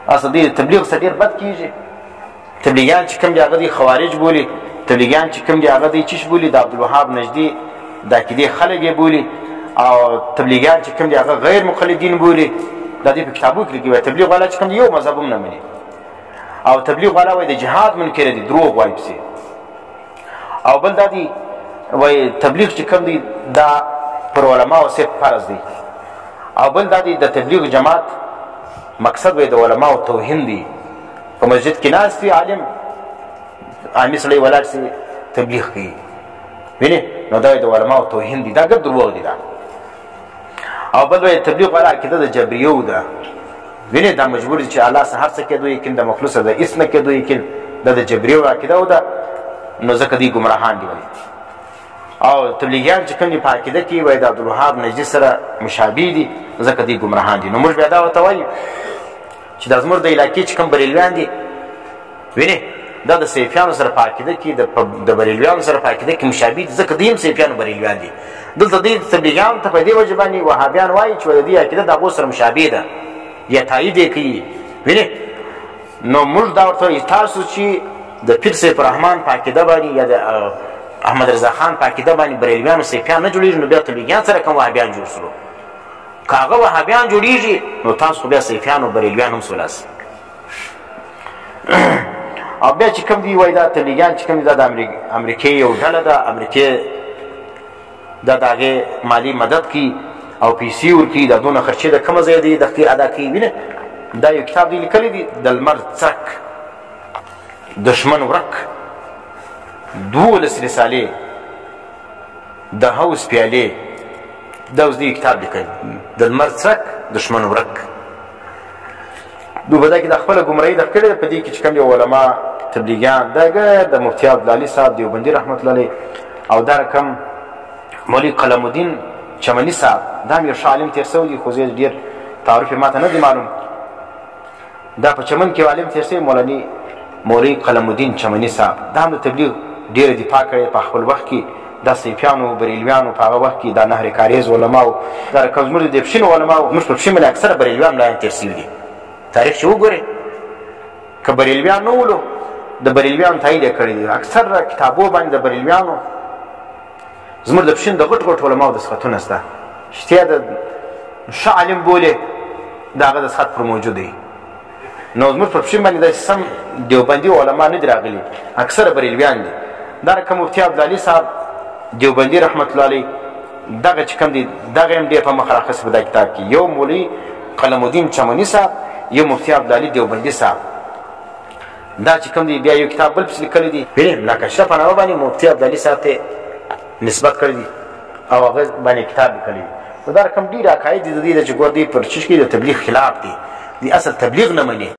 اصل دې تبلیغ سره ډېر بد کېږي. تبلیغیان چې کوم دي هغه دي خوارج بولي، تبلیغیان چې کوم دي هغه دي چیش بولي، د عبدالوهاب نجدي د عقیدې خلک یې بولي، او تبلیغیان چې کوم دي هغه غیر مقلدین بولي. دا دې په کتابو کې لیکلي وایي تبلیغ والا چې کوم دي یو مذهب هم نه مني، او تبلیغ والا وایي د جهاد منکر دي، دروغ وایي پسې. او بل دا دي وایي تبلیغ چې کوم دي دا پر علماو صرف فرض دی، او بل دا دي د تبلیغ جماعت مقصد وایي د علماو توهین دی. په مسجد کې ناست وي عالم، عامي سړی ولاړ سي تبلیغ کوي، وینې نو دا د علماو توهین دی، دا ګپ دروغ دی دا. او بل وایي تبلیغ والا عقیده د جبریو ده، وینې دا مجبور دي چې الله څخه هر څه کېدو یقین د مخلوق سره د هېڅ نه کېدو یقین، دا د جبریو عقیده و ده، نو ځکه دوی ګمراهان دي. او تبلیغیان چې کوم دي په عقیده کې وایي د عبدالوهاب نجدي سره مشابه دي، ځکه دوی ګمراهان دي. نو موږ بیا دا ورته وایو چې دا زموږ د علاقې چې کوم بریلویان دي، وینې دا د سیفیانو سره په عقیده کې د بریلویانو سره په عقیده کې مشابه دي، ځکه دوی هم سیفیانو بریلویان دي. دلته دوی تبلیغیانو ته په دې وجه باندې وهابیان وایي چې د دې عقیده د هغو سره مشابه ده یا تایید یې کوي، وینې. نو موږ دا ورته وایو تاسو چې د پیر سیف الرحمن په عقیده باندې یا د احمد رضا خان په عقیده باندې بریلویان او سیفیان نه جوړېږي، نو بیا تبلیغیان سره کوم وهابیان جوړ شول. که هغه وهابیان جوړېږي نو تاسو خو بیا سیفیان او بریلویان هم سولاست. او بیا چې کوم دي وایي دا تبلیغیان چې کوم دي دا د امریکې یو ډله ده، امریکې دا د هغې مالي مدد کوي او پیسې ورکوي، دا دونه خرچې د کومه ځای دی د خیر ادا کوي. وینه دا یو کتاب دی لیکلی دی د لمر څرک دشمن ورک، 12 رسالې د هوس پیالې، دا اوس دې کتاب لیکلی د لمر څرک دشمن ورک. دوی په دا کې د خپله ګمراهي دغه کړې ده. په دې کې چې کوم دي علما تبلیغیان دغه د مفتي عبدالعلي صاحب دیوبندي رحمت الله علیه، او دا رقم مولوي قلم الدین چمني صاحب، دا هم یو ښه عالم تېر سوی دی، خو زه ډېر تعارف یې ماته نه دی معلوم. دا په چمن کې عالم تېر سوی مولوي قلم الدین چمني صاحب، دا هم د تبلیغ ډېره دفاع کړې په خپل وخت کې. دا صیفیانو بریلویانو په هغه وخت کې دا نهر کاریز علماو، دا رقم زموږ د پښین علماو، زموږ په پښین باندې اکثره بریلویان ملایان تېر سوي دي. تاریخ چې وګورئ که بریلویان نه ولو د بریلویانو تایید یې کړی دی. اکثر کتابو باندې د بریلویانو زموږ د پښین د غټ غټ علماو دستخطونه شته، چې د ښه عالم بولې د هغه دستخط پر موجود دی. نو زموږ په پښین باندې داسې سم دیوبندي علما نه دي راغلي، اکثره بریلویان دي. دا رقم مفتي عبدالعلي صاحب دیوبندي رحمت الله علیه دغه چې کوم دي دغه هم ډېر په مخ راخیستې په دا کتاب کې، یو مولوي قلم الدین چمني صاحب، یو مفتي عبدالعلي دیوبندي صاحب. دا چې کوم دي بیا یو کتاب بل پسې لیکلی دی، وینې ناکشف په نامه باندې مفتي عبدالعلي صاحب ته نسبت کړی دی او هغه باندې کتاب لیکلی دی. نو دا رقم ډېر عقاید دي د دې چې ګور دی پر چیش کې د تبلیغ خلاف دي، دی اصل تبلیغ نه مني.